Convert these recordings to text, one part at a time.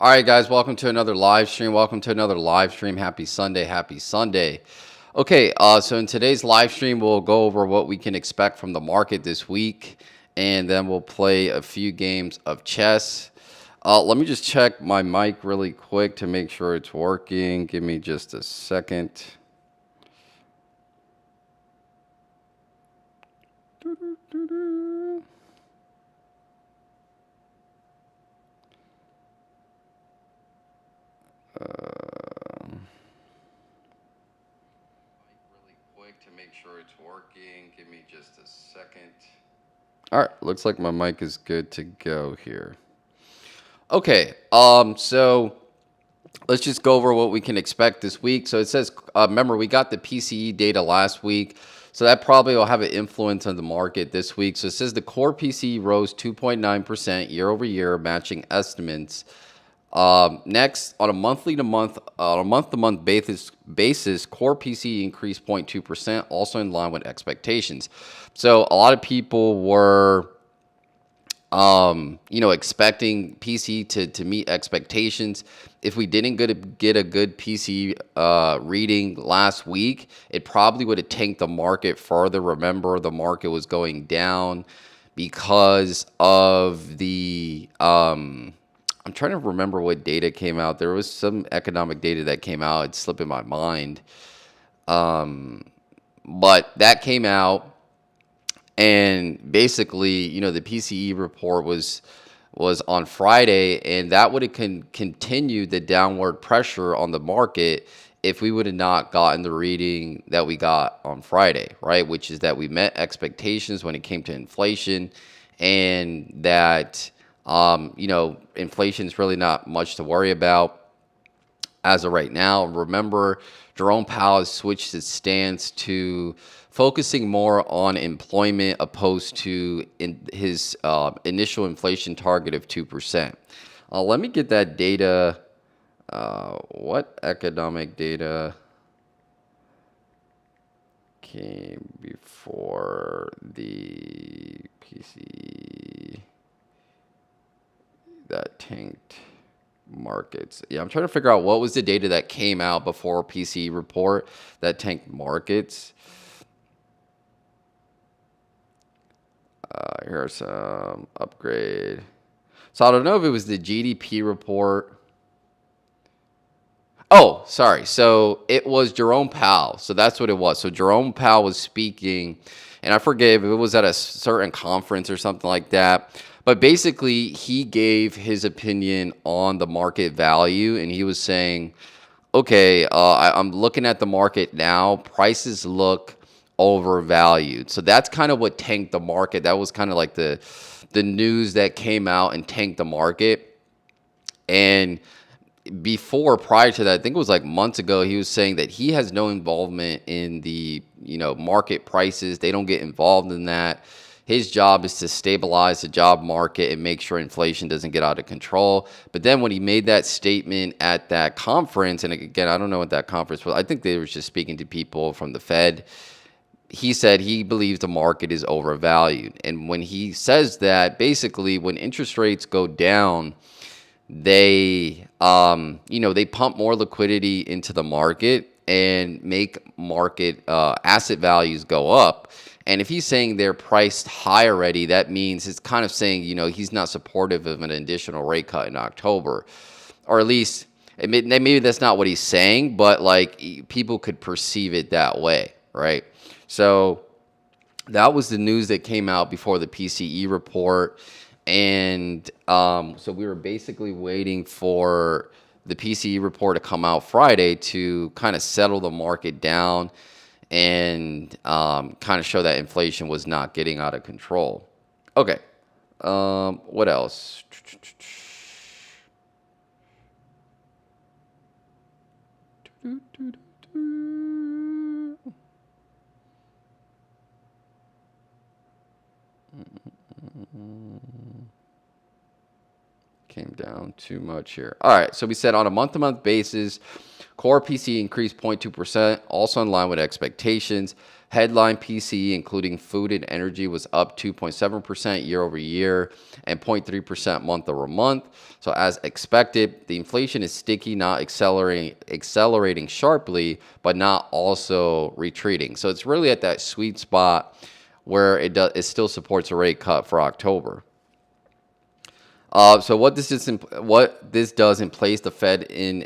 All right, guys, welcome to another live stream. Welcome to another live stream. Happy Sunday. Happy Sunday. Okay, so in today's live stream, we'll go over what we can expect from the market this week, and then we'll play a few games of chess. Let me just check my mic really quick to make sure it's working. Give me just a second. Really quick to make sure it's working. Give me just a second. All right, looks like my mic is good to go here. Okay, so let's just go over what we can expect this week. So it says, remember, we got the PCE data last week, so that probably will have an influence on the market this week. So it says the core PCE rose 2.9% year over year, matching estimates. Next, on a month-to-month basis, core PCE increased 0.2%, also in line with expectations. So a lot of people were expecting PC to meet expectations. If we didn't get a good PC reading last week, it probably would have tanked the market further. Remember, the market was going down because of the I'm trying to remember what data came out. There was some economic data that came out. It's slipping my mind. But that came out. And basically, the PCE report was on Friday, and that would have continued the downward pressure on the market if we would have not gotten the reading that we got on Friday, right? Which is that we met expectations when it came to inflation, and that inflation is really not much to worry about as of right now. Remember, Jerome Powell has switched his stance to focusing more on employment opposed to his initial inflation target of 2%. Let me get that data. What economic data came before the PCE that tanked markets? Yeah, I'm trying to figure out what was the data that came out before PCE report that tanked markets. Here's some upgrade. So I don't know if it was the GDP report. Oh, sorry. So it was Jerome Powell. So that's what it was. So Jerome Powell was speaking, and I forget if it was at a certain conference or something like that. But basically, he gave his opinion on the market value, and he was saying, okay, I'm looking at the market now. Prices look overvalued. So that's kind of what tanked the market. That was kind of like the news that came out and tanked the market. And prior to that, I think it was like months ago, he was saying that he has no involvement in the market prices. They don't get involved in that. His job is to stabilize the job market and make sure inflation doesn't get out of control. But then when he made that statement at that conference, and again, I don't know what that conference was. I think they were just speaking to people from the Fed. He said he believes the market is overvalued. And when he says that, basically when interest rates go down, they they pump more liquidity into the market and make market asset values go up. And if he's saying they're priced high already, that means it's kind of saying, he's not supportive of an additional rate cut in October. Or at least, maybe that's not what he's saying, but like people could perceive it that way, right? So that was the news that came out before the PCE report. And so we were basically waiting for the PCE report to come out Friday to kind of settle the market down and kind of show that inflation was not getting out of control. Okay. What else? Came down too much here. All right, so we said on a month-to-month basis, core PC increased 0.2%, also in line with expectations. Headline PCE, including food and energy, was up 2.7% year over year and 0.3% month over month. So as expected, the inflation is sticky, not accelerating sharply, but not also retreating. So it's really at that sweet spot where it still supports a rate cut for October. So what this does is place the Fed in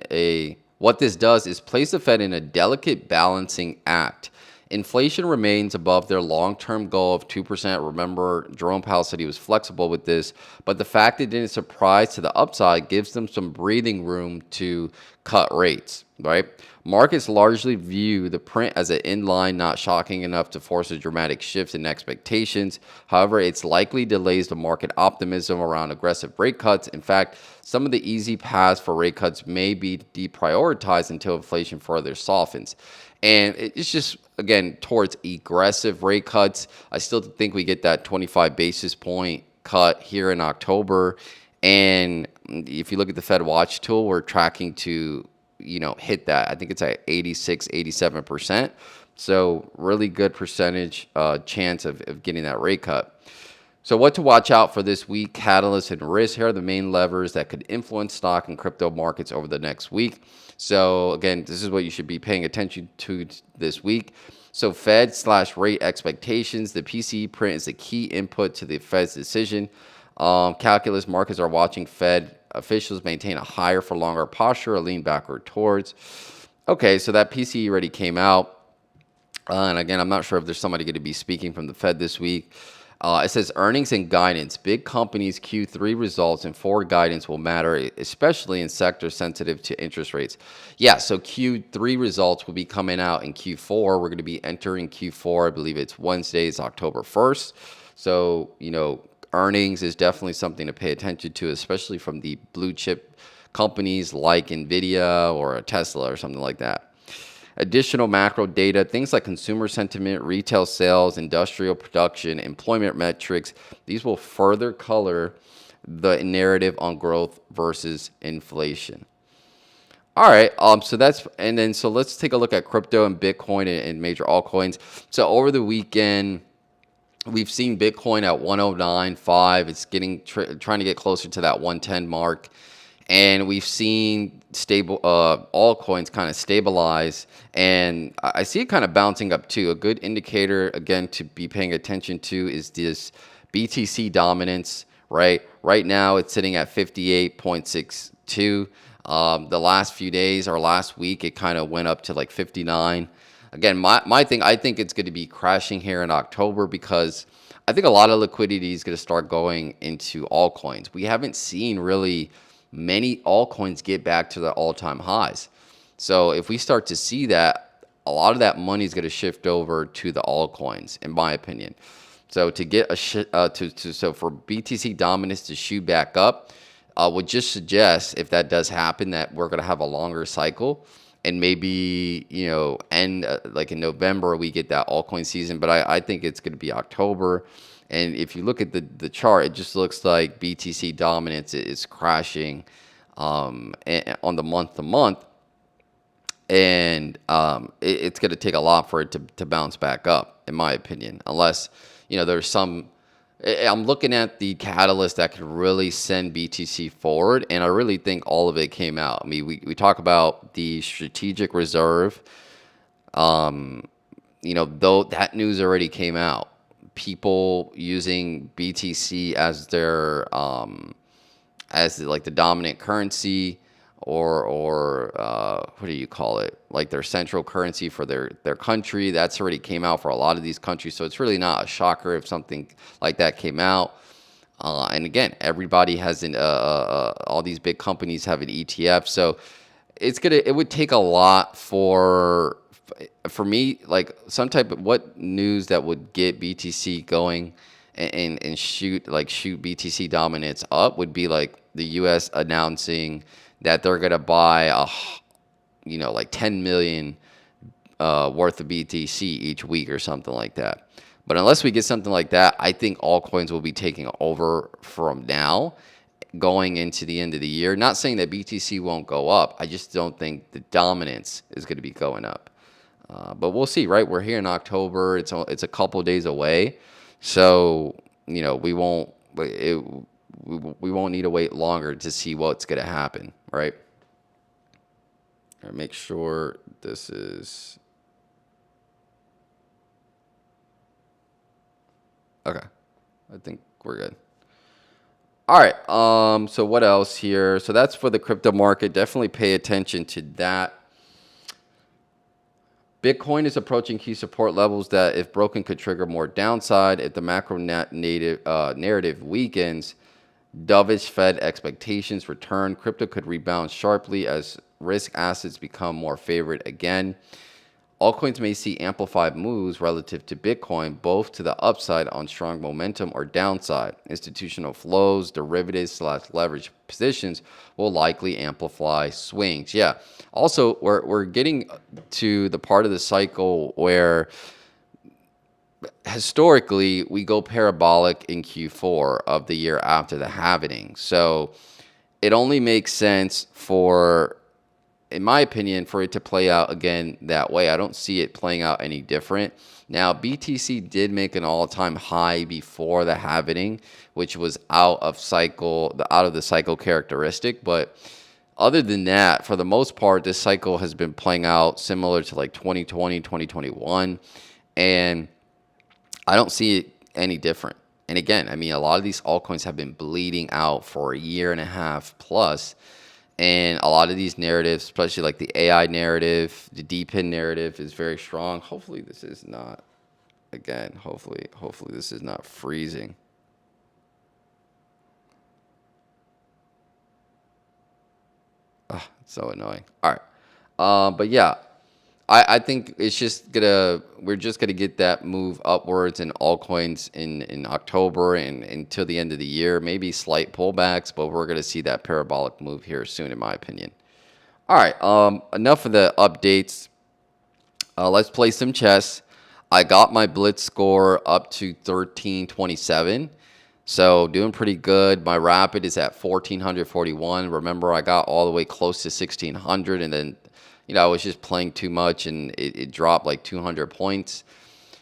a delicate balancing act. Inflation remains above their long-term goal of 2%. Remember, Jerome Powell said he was flexible with this, but the fact it didn't surprise to the upside gives them some breathing room to cut rates, right? Markets largely view the print as an inline, not shocking enough to force a dramatic shift in expectations. However, it's likely delays the market optimism around aggressive rate cuts. In fact, some of the easy paths for rate cuts may be deprioritized until inflation further softens. And it's just, again, towards aggressive rate cuts. I still think we get that 25 basis point cut here in October. And if you look at the Fed Watch tool, we're tracking to, hit that. I think it's at 86, 87%. So really good percentage chance of getting that rate cut. So what to watch out for this week, catalysts and risks. Here are the main levers that could influence stock and crypto markets over the next week. So again, this is what you should be paying attention to this week. So Fed/rate expectations. The PCE print is a key input to the Fed's decision. Calculus markets are watching Fed officials maintain a higher for longer posture or lean backward towards. Okay, so that PCE already came out. And again, I'm not sure if there's somebody going to be speaking from the Fed this week. It says earnings and guidance. Big companies' Q3 results and forward guidance will matter, especially in sectors sensitive to interest rates. Yeah, so Q3 results will be coming out in Q4. We're going to be entering Q4. I believe it's Wednesday, it's October 1st. So, earnings is definitely something to pay attention to, especially from the blue chip companies like NVIDIA or a Tesla or something like that. Additional macro data, things like consumer sentiment, retail sales, industrial production, employment metrics, these will further color the narrative on growth versus inflation. All right, so let's take a look at crypto and Bitcoin and major altcoins. So over the weekend, we've seen Bitcoin at 109.5. It's trying to get closer to that 110 mark. And we've seen stable altcoins kind of stabilize, and I see it kind of bouncing up too. A good indicator, again, to be paying attention to is this BTC dominance, right? Right now, it's sitting at 58.62. The last few days or last week, it kind of went up to like 59. Again, my thing, I think it's going to be crashing here in October because I think a lot of liquidity is going to start going into altcoins. We haven't seen really many altcoins get back to their all-time highs. So if we start to see that, a lot of that money is going to shift over to the altcoins, in my opinion. So to get for BTC dominance to shoot back up, would just suggest if that does happen that we're going to have a longer cycle, and maybe end like in November we get that altcoin season. But I think it's going to be October. And if you look at the chart, it just looks like BTC dominance is crashing on the month-to-month. And it's going to take a lot for it to bounce back up, in my opinion. Unless, there's some... I'm looking at the catalyst that could really send BTC forward, and I really think all of it came out. I mean, we talk about the strategic reserve. Though that news already came out. People using BTC as their like the dominant currency, or what do you call it? Like their central currency for their country. That's already came out for a lot of these countries. So it's really not a shocker if something like that came out. And again, everybody has all these big companies have an ETF. So it would take a lot for me, like some type of what news that would get BTC going and shoot BTC dominance up would be like the US announcing that they're going to buy like 10 million worth of BTC each week or something like that. But unless we get something like that, I think altcoins will be taking over from now going into the end of the year. Not saying that BTC won't go up. I just don't think the dominance is going to be going up. But we'll see, right? We're here in October. It's a couple days away, so we won't need to wait longer to see what's going to happen, right? All right, make sure this is okay. I think we're good. All right. So what else here? So that's for the crypto market. Definitely pay attention to that. Bitcoin is approaching key support levels that, if broken, could trigger more downside. If the narrative weakens, dovish Fed expectations return. Crypto could rebound sharply as risk assets become more favored again. Altcoins may see amplified moves relative to Bitcoin, both to the upside on strong momentum or downside. Institutional flows, derivatives slash leverage positions will likely amplify swings. Yeah. Also, we're getting to the part of the cycle where historically we go parabolic in Q4 of the year after the halvening. So it only makes sense for, in my opinion, for it to play out again that way. I don't see it playing out any different. Now, BTC did make an all-time high before the halvening, which was out of the cycle characteristic. But other than that, for the most part, this cycle has been playing out similar to like 2020, 2021, and I don't see it any different. And again, I mean, a lot of these altcoins have been bleeding out for a year and a half plus. And a lot of these narratives, especially like the AI narrative, the DPIN narrative, is very strong. Hopefully this is not, again, hopefully this is not freezing. It's so annoying. All right. But yeah, I think we're just gonna get that move upwards in altcoins in October and until the end of the year. Maybe slight pullbacks, but we're gonna see that parabolic move here soon, in my opinion. All right. Enough of the updates. Let's play some chess. I got my blitz score up to 1327. So doing pretty good. My rapid is at 1441. Remember, I got all the way close to 1600, and then, I was just playing too much, and it dropped like 200 points.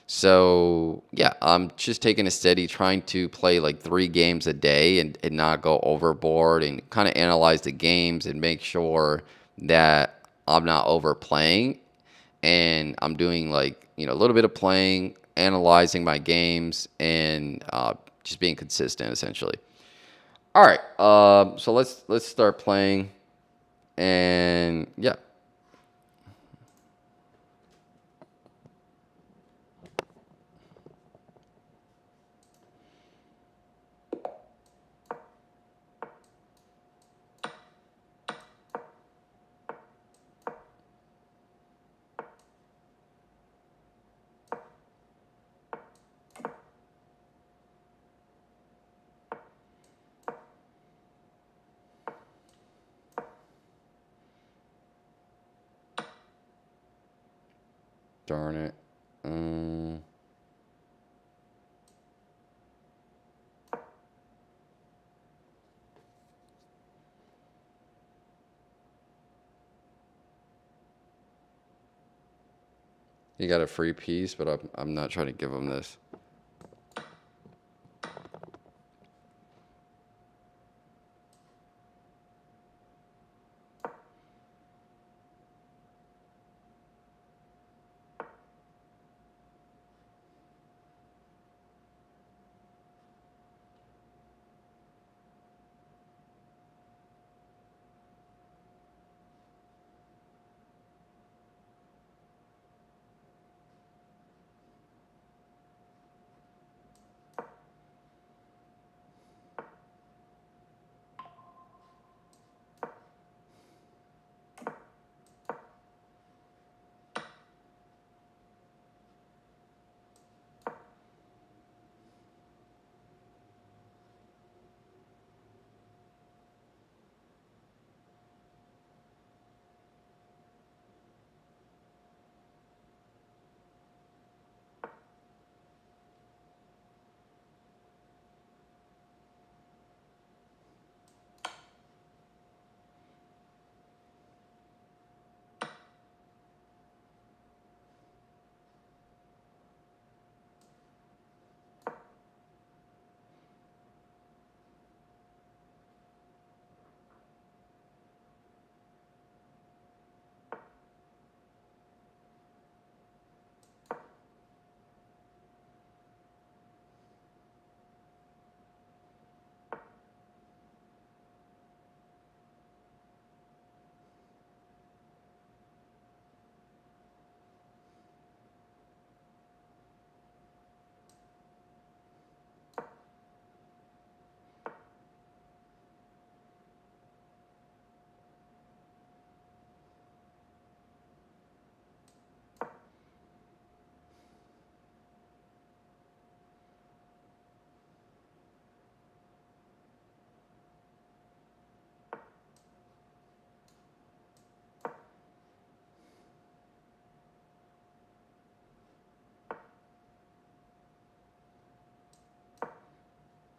So yeah, I'm just taking a steady, trying to play like 3 games a day and not go overboard, and kind of analyze the games and make sure that I'm not overplaying, and I'm doing like, a little bit of playing, analyzing my games, and just being consistent essentially. All right, so let's start playing, and yeah. Darn it. He got a free piece, but I'm not trying to give him this.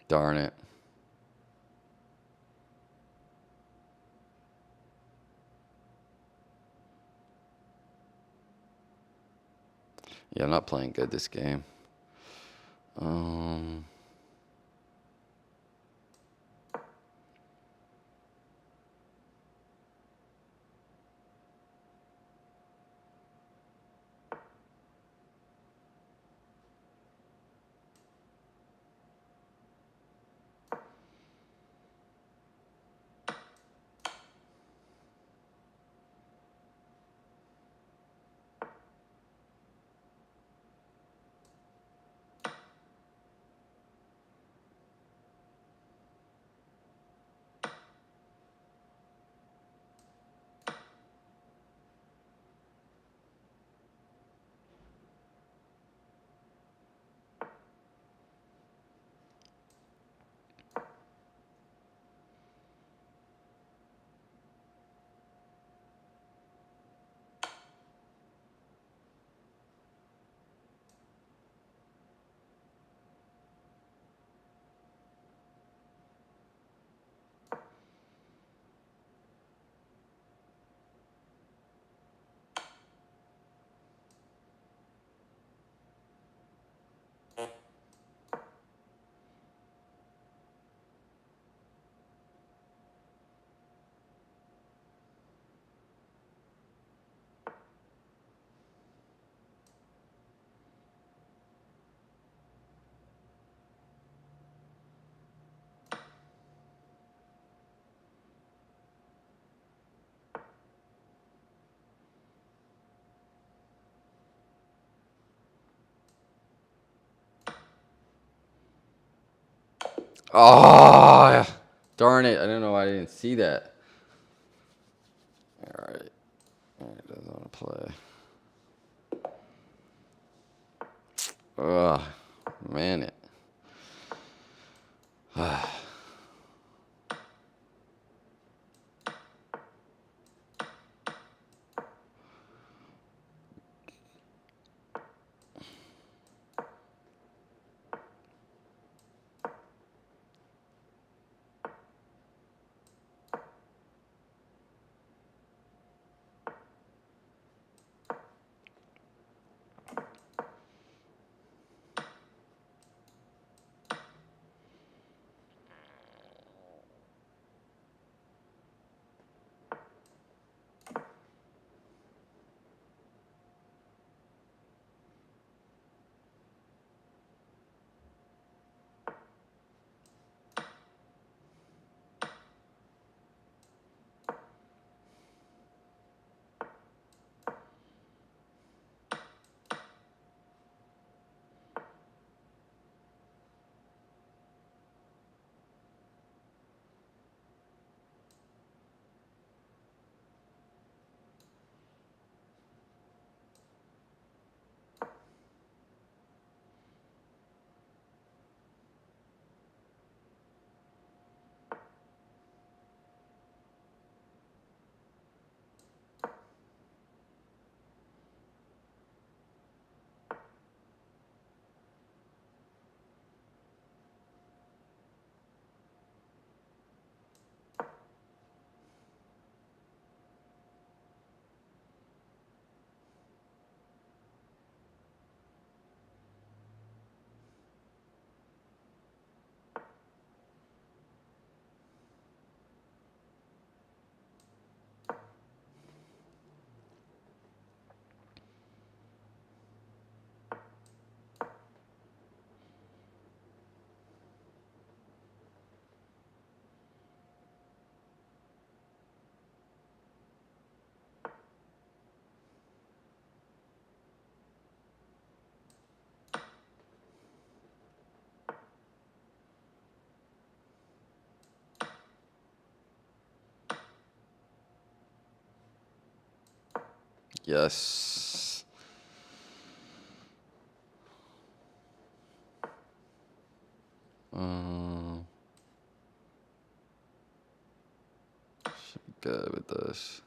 Darn it. Yeah, I'm not playing good this game. Um, oh, darn it. I don't know why I didn't see that. All right. All right, doesn't want to play. Ugh, man it. Yes. Um, should be good with this.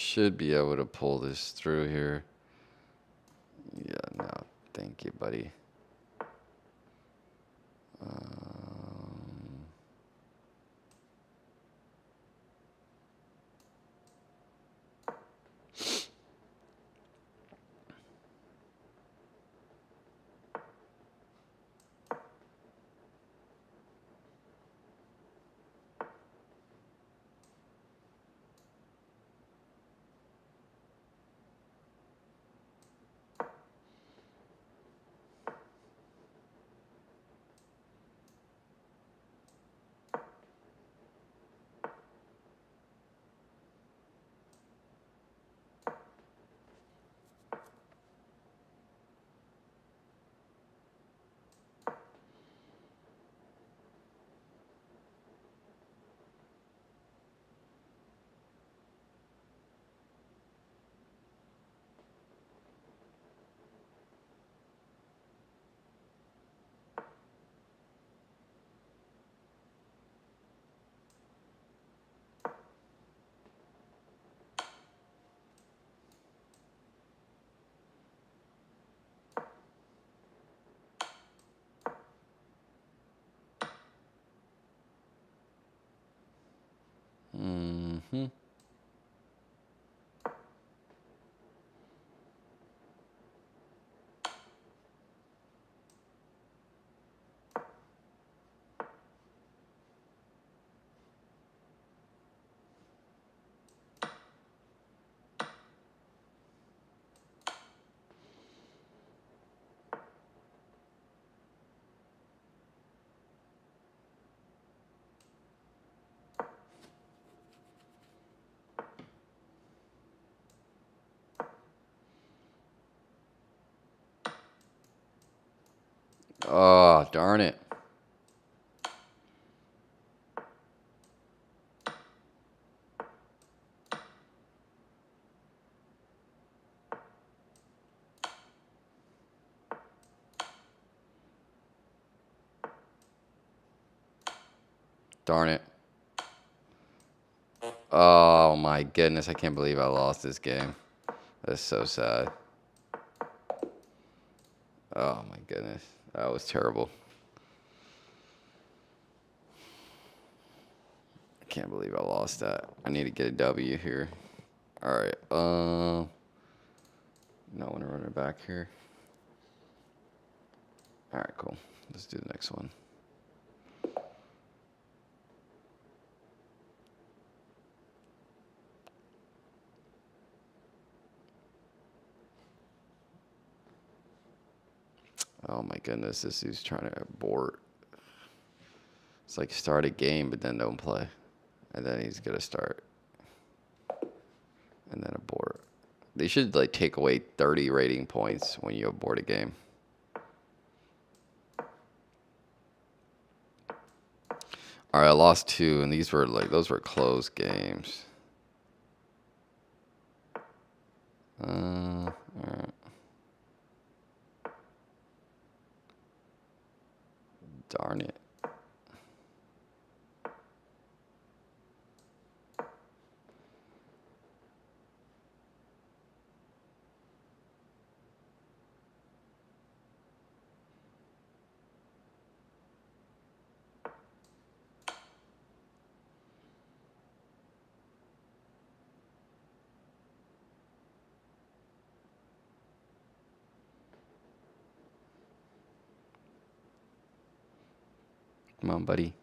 should be able to pull this through here. Yeah, no, thank you, buddy. Mm-hmm. Oh, darn it. Darn it. Oh my goodness, I can't believe I lost this game. That's so sad. Oh my goodness. That was terrible. I can't believe I lost that. I need to get a W here. Alright, no one running back here. Alright, cool. Let's do the next one. Oh my goodness, this dude's trying to abort. It's like start a game, but then don't play. And then he's gonna start. And then abort. They should like take away 30 rating points when you abort a game. All right, I lost 2, and these were like those were close games. All right. Darn it. Come on, buddy.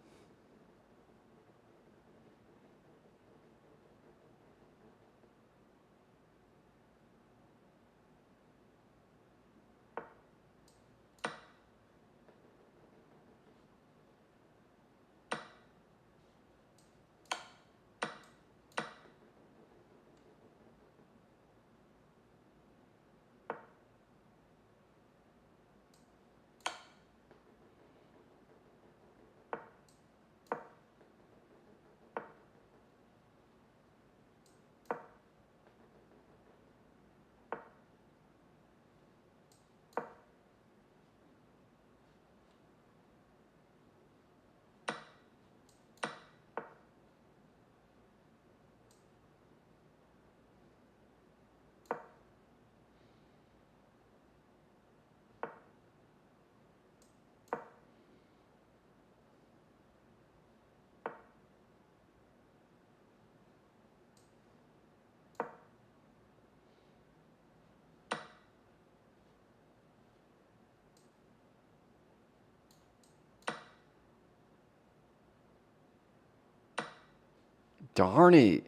Darn it.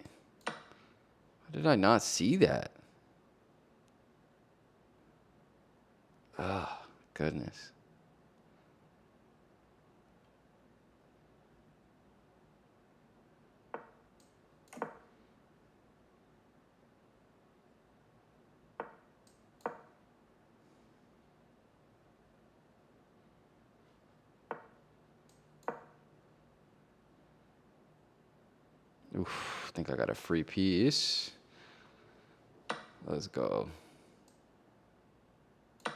How did I not see that? Oh, goodness. Oof, I think I got a free piece. Let's go.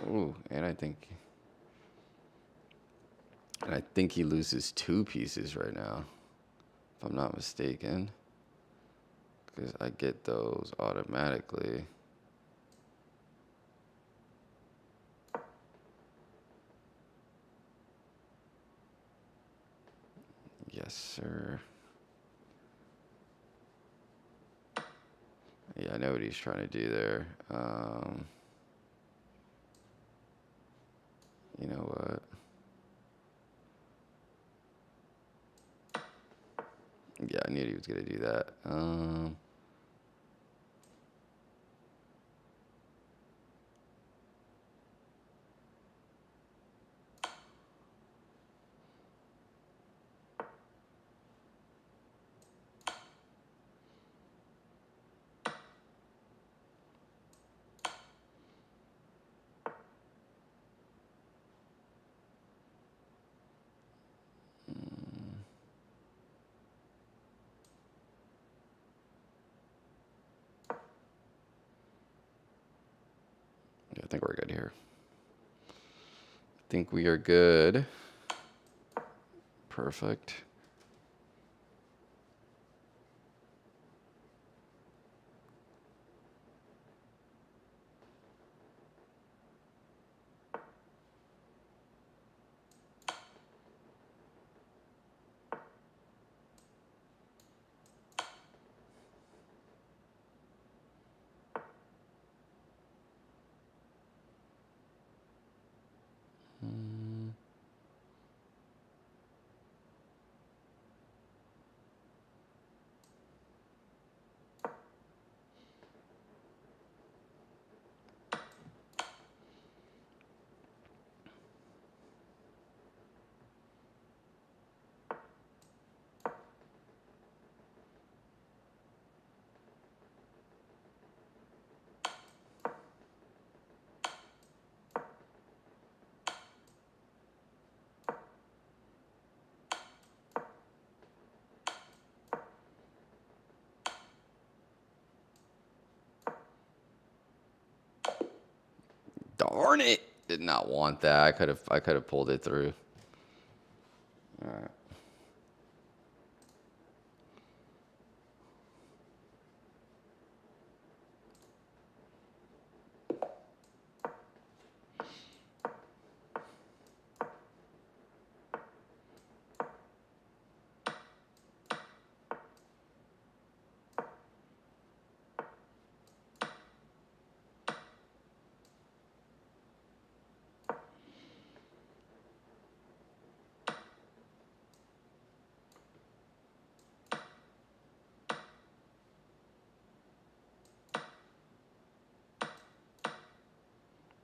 Ooh, and I think he loses 2 pieces right now, if I'm not mistaken. Because I get those automatically. Yes, sir. Yeah, I know what he's trying to do there. You know what? Yeah, I knew he was going to do that. Yeah, I think we're good here. I think we are good. Perfect. Darn it! Did not want that. I could have pulled it through. All right.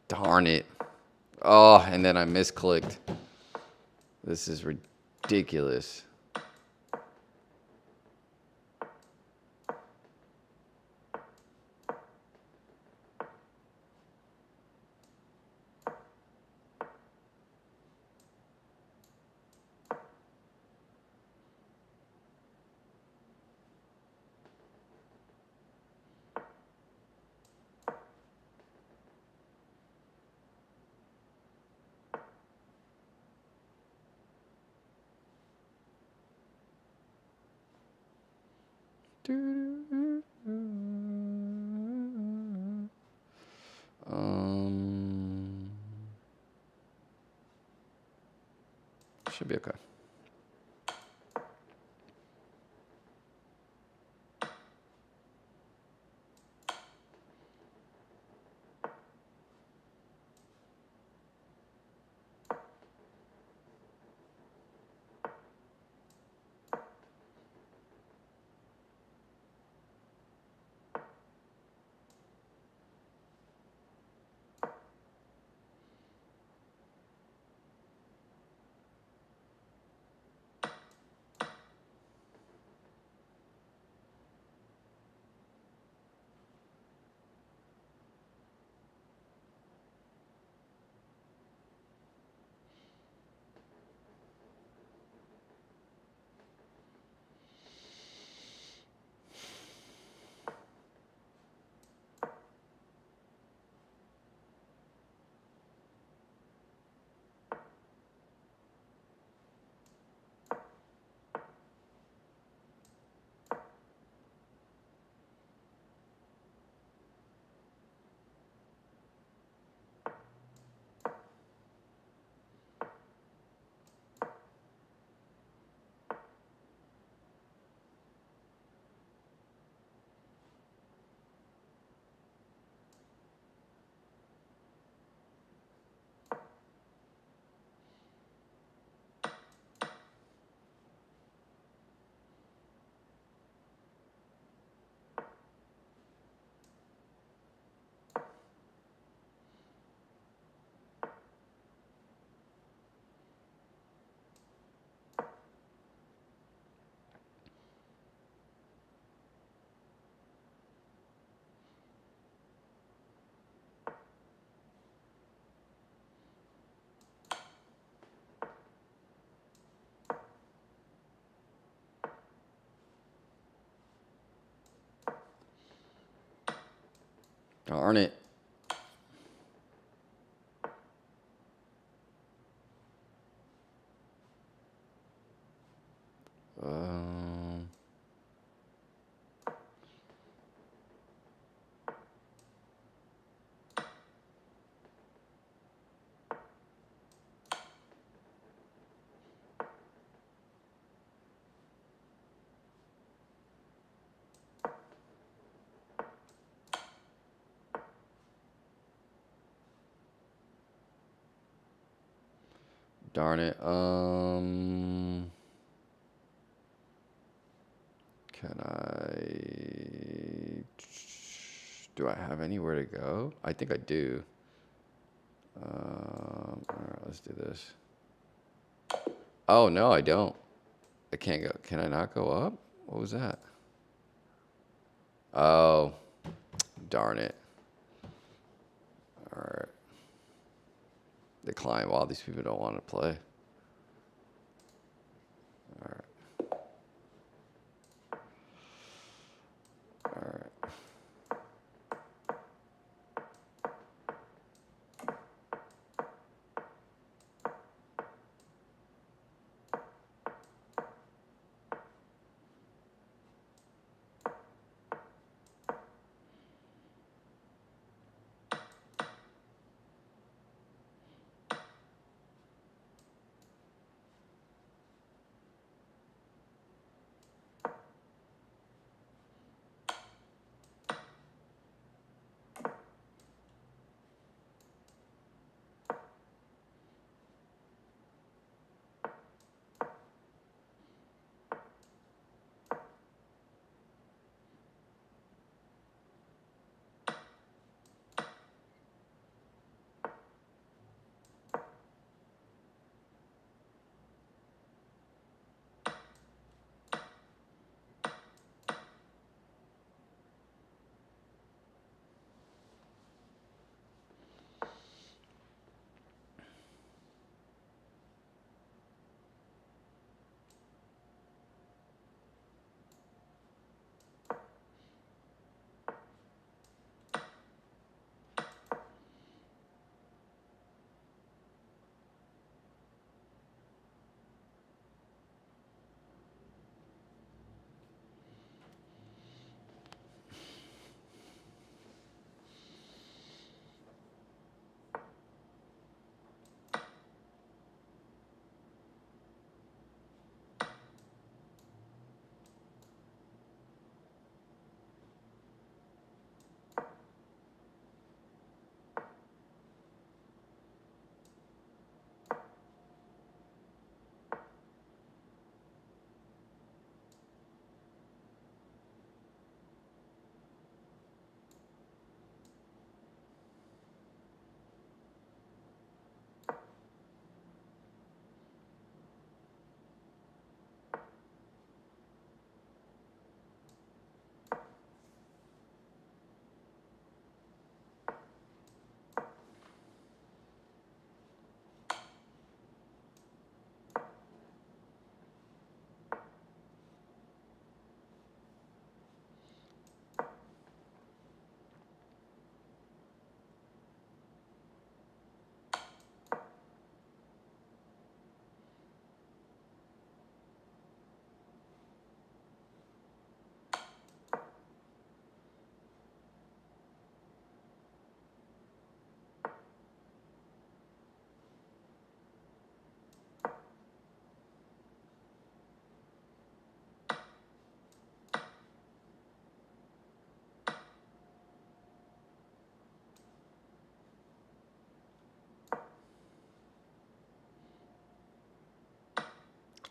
Darn it. Oh, and then I misclicked. This is ridiculous. Should be okay. Darn it. Um, darn it. Can I? Do I have anywhere to go? I think I do. All right, let's do this. Oh no, I don't. I can't go. Can I not go up? What was that? Oh, darn it. All right. Decline. Wow, these people don't want to play. All right. All right.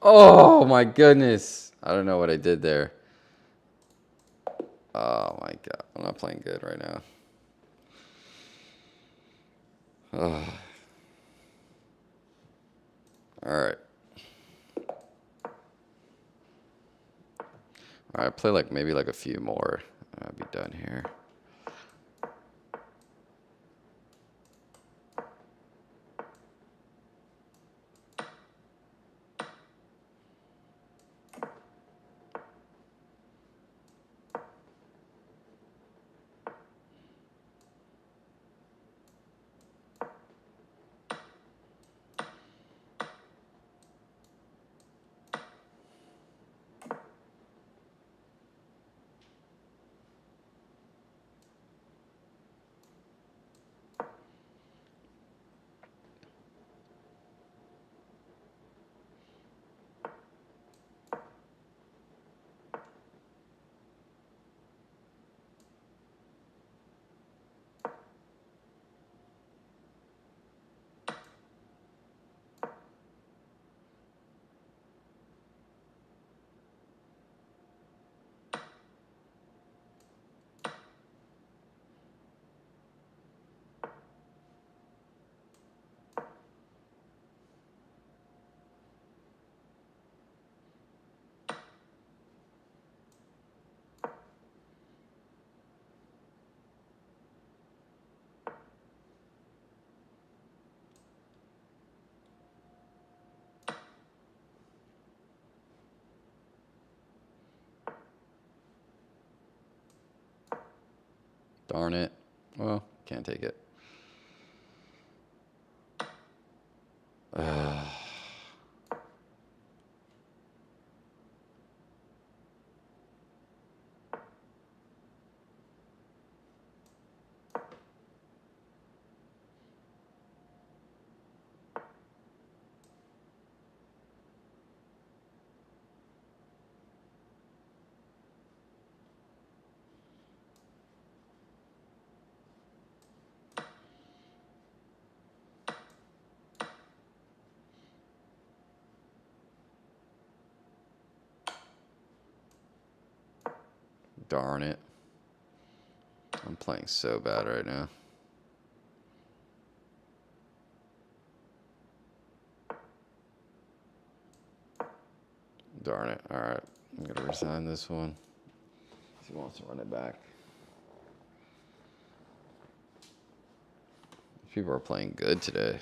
Oh my goodness. I don't know what I did there. Oh my god. I'm not playing good right now. Oh. All right. All right, play like maybe like a few more. I'll be done here. Darn it. Well, can't take it. Darn it. I'm playing so bad right now. Darn it. All right. I'm going to resign this one. He wants to run it back. People are playing good today.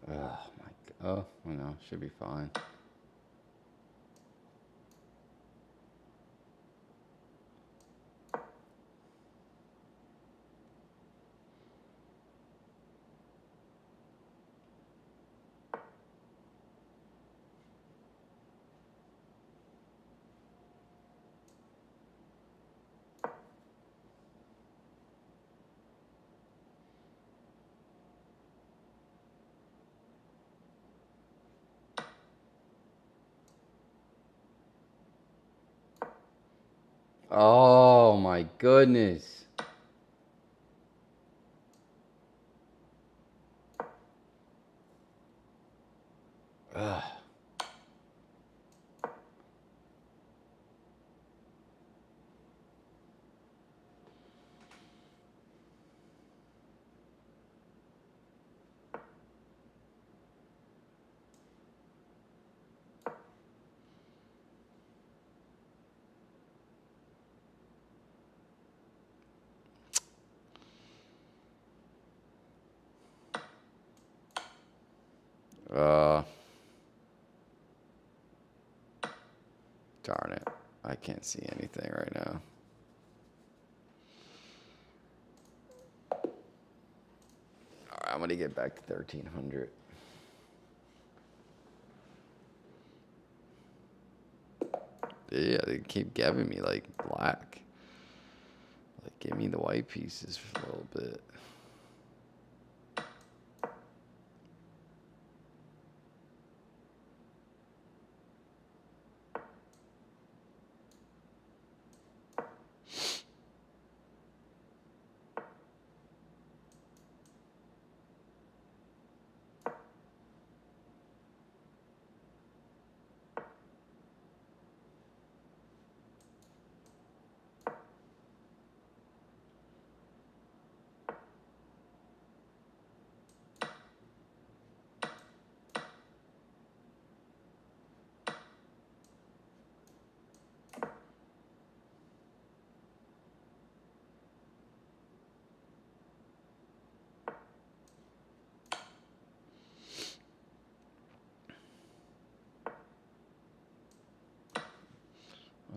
Oh, my God. Oh, no. Should be fine. Oh, my goodness. Ugh. Uh, Darn it. I can't see anything right now. All right, I'm going to get back to 1300. Yeah, they keep giving me like black. Like, give me the white pieces for a little bit.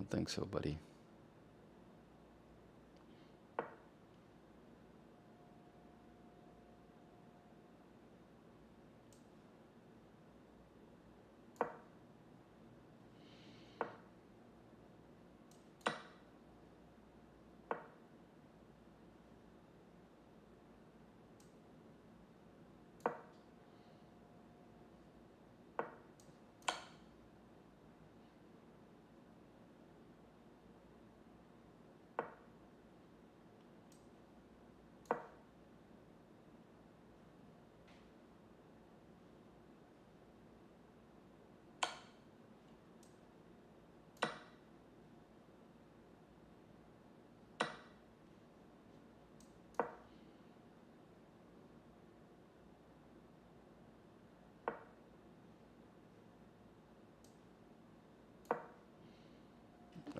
don't think so, buddy.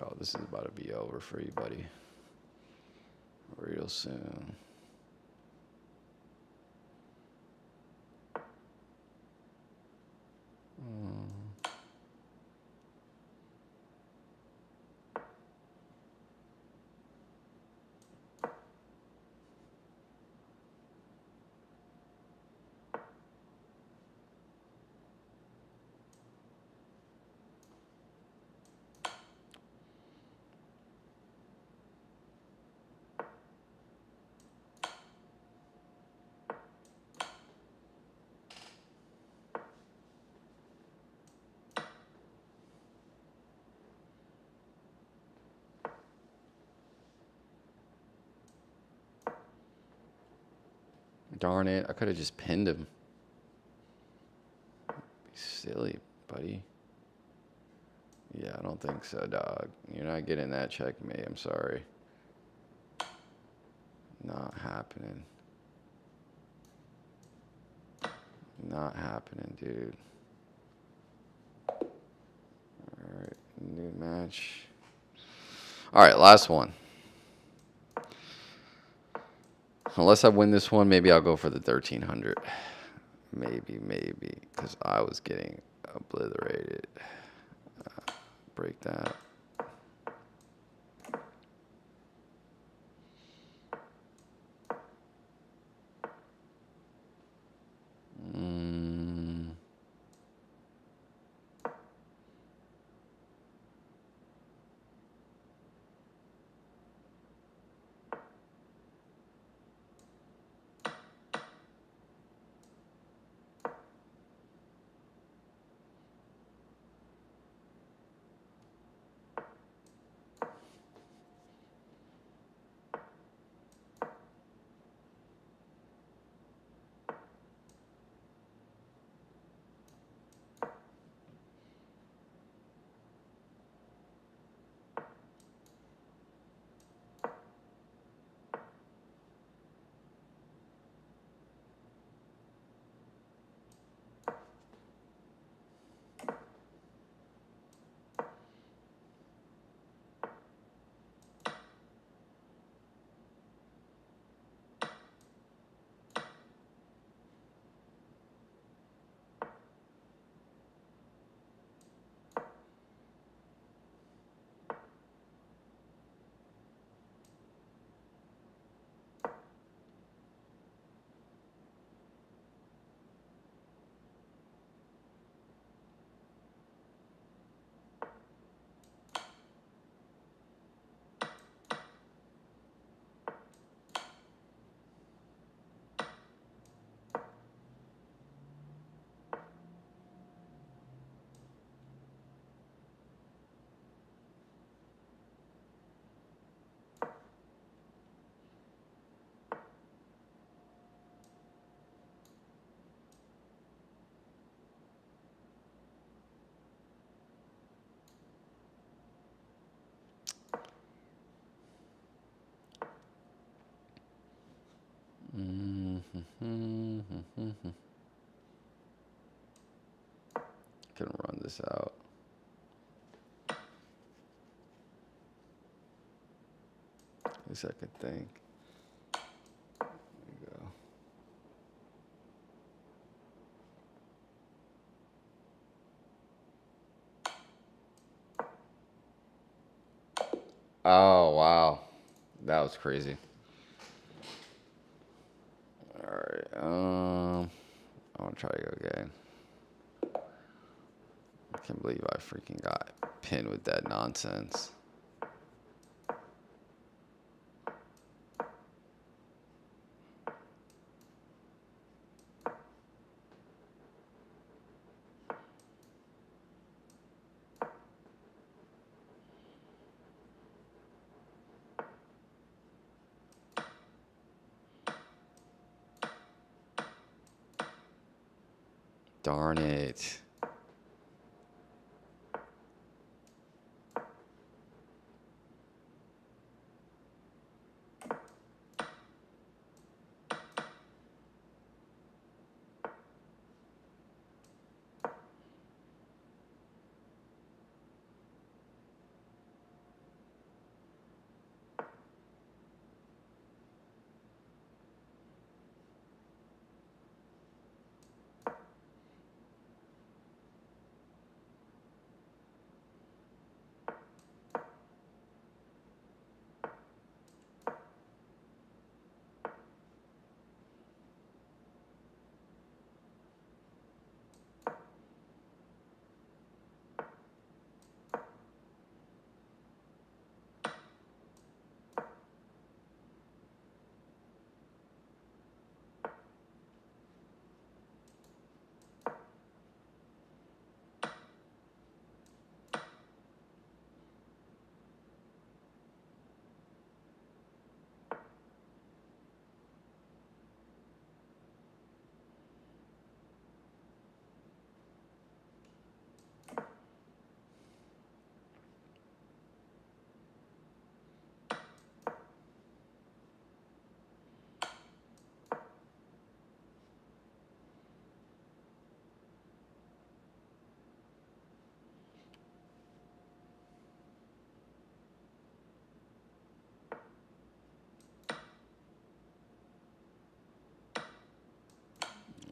Oh, this is about to be over for you, buddy. Real soon. Darn it. I could have just pinned him. Be silly, buddy. Yeah, I don't think so, dog. You're not getting that checkmate. I'm sorry. Not happening. Not happening, dude. Alright, new match. Alright, last one. Unless I win this one, maybe I'll go for the 1300. Maybe. Because I was getting obliterated. Break that. Can run this out. At least I could think. There you go. Oh wow, that was crazy. All right. I'm gonna try to go again. I can't believe I freaking got pinned with that nonsense. Darn it.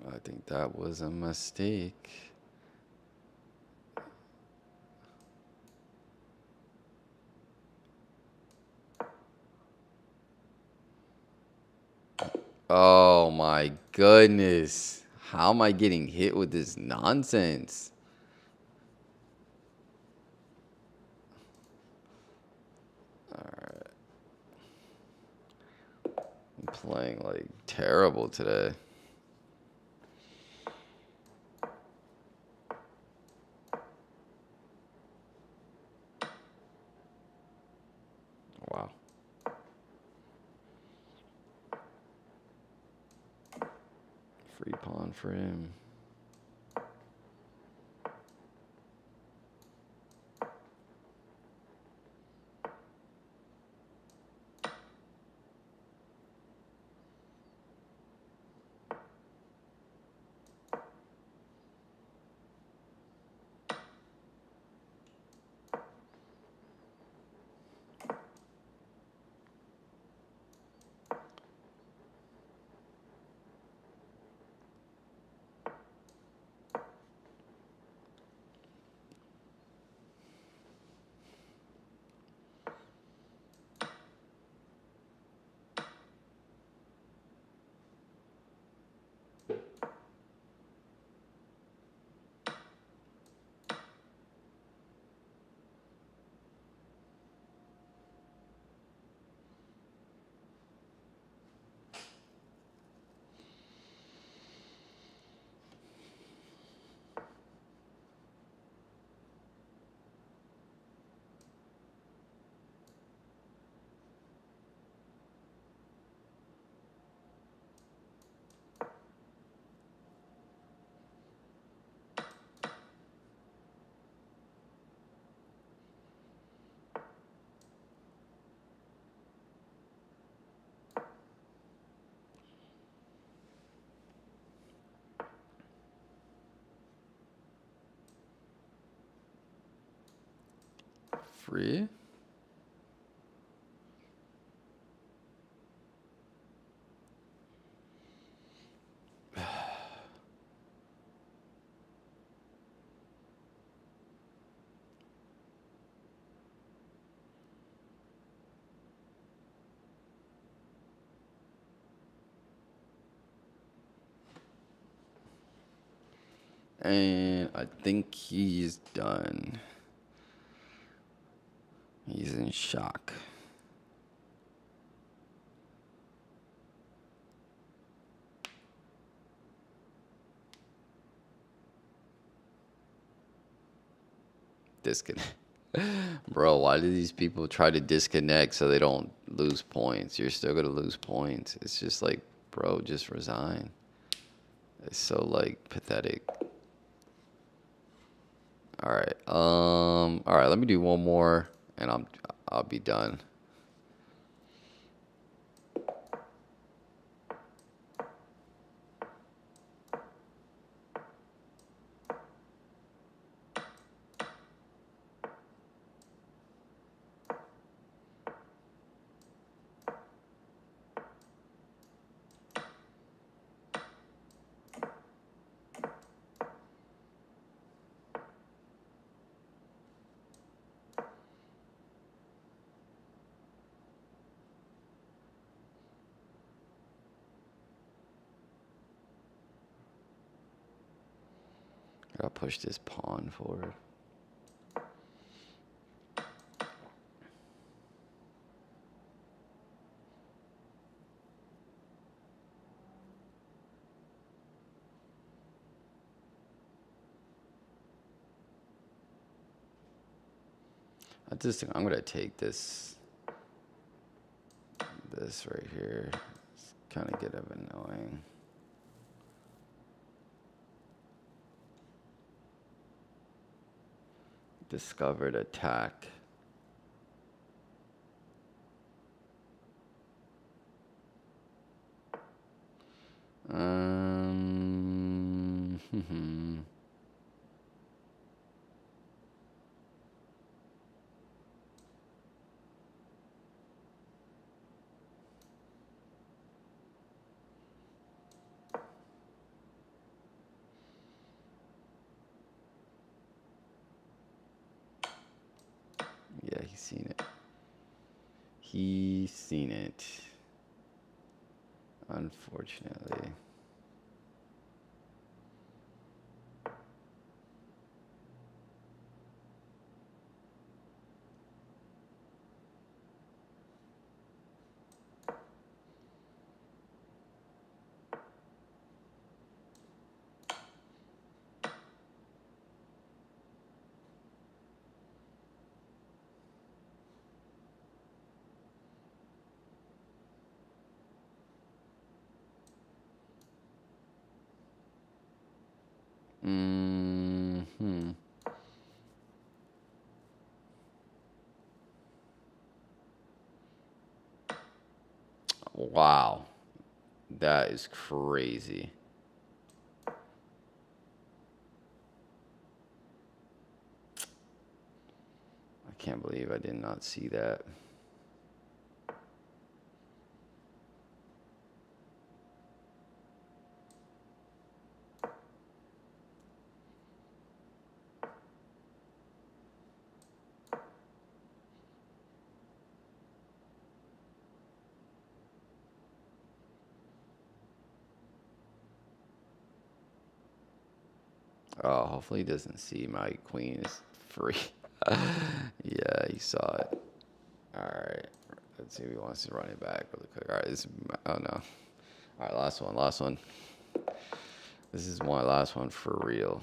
I think that was a mistake. Oh my goodness. How am I getting hit with this nonsense? I'm playing like terrible today. Wow. Free pawn for him. Free? And I think he's done. He's in shock. Disconnect. Bro, why do these people try to disconnect so they don't lose points? You're still gonna lose points. It's just like, bro, just resign. It's so like pathetic. All right, let me do one more and I'll be done. I'll push this pawn forward. I just think I'm gonna take this right here. It's kind of get annoying. Discovered attack. Yeah, he's seen it. He's seen it. Unfortunately. Wow. That is crazy. I can't believe I did not see that. Oh, hopefully he doesn't see my queen is free. Yeah, he saw it. All right. Let's see if he wants to run it back really quick. All right. Oh, no. All right, last one. This is my last one for real.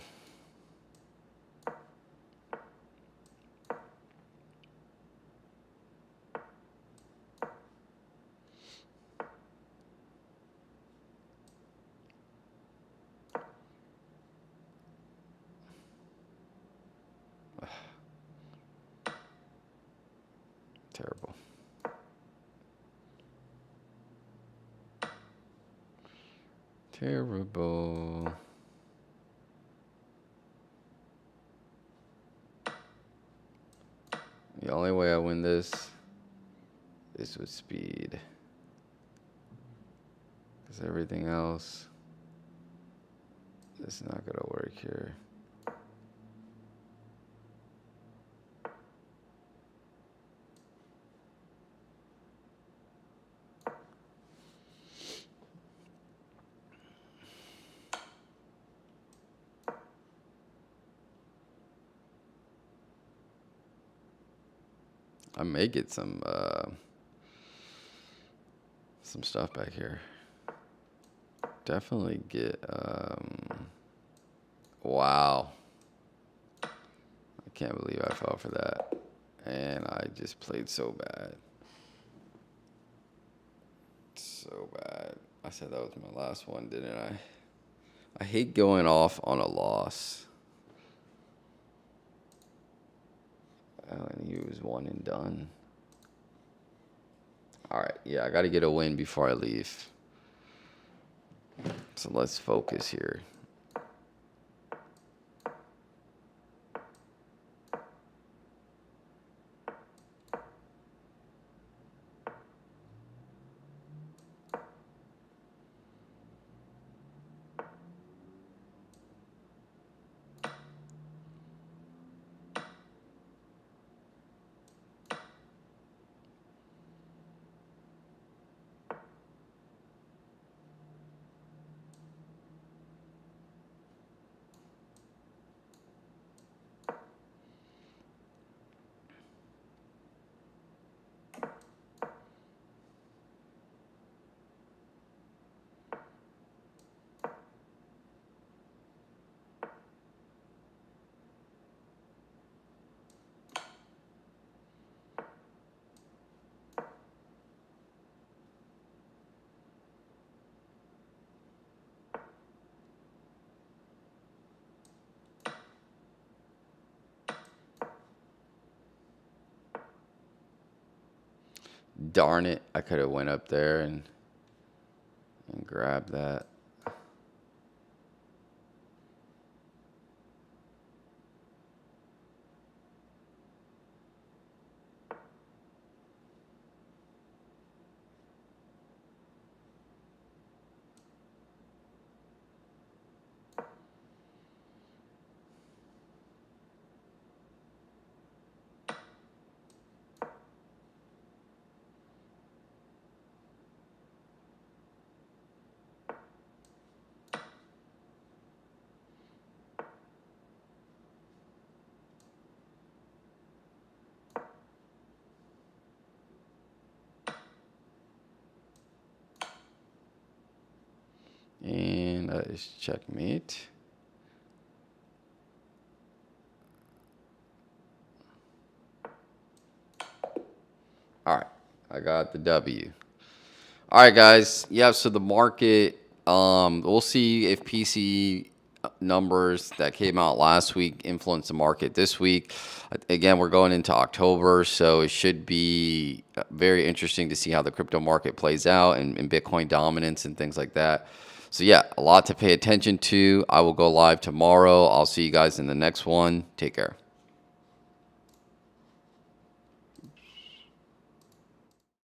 Terrible. Terrible. The only way I win this is with speed. Because everything else is not going to work here. I may get some stuff back here. Definitely get wow. I can't believe I fell for that. And I just played so bad. So bad. I said that was my last one, didn't I? I hate going off on a loss. Oh, and he was one and done. All right, yeah, I got to get a win before I leave. So let's focus here. Darn it, I could have went up there and grabbed that. And that is checkmate. All right, I got the W. All right, guys. Yeah, so the market, we'll see if PC numbers that came out last week influence the market this week. Again, we're going into October, so it should be very interesting to see how the crypto market plays out and Bitcoin dominance and things like that. So, yeah, a lot to pay attention to. I will go live tomorrow. I'll see you guys in the next one. Take care.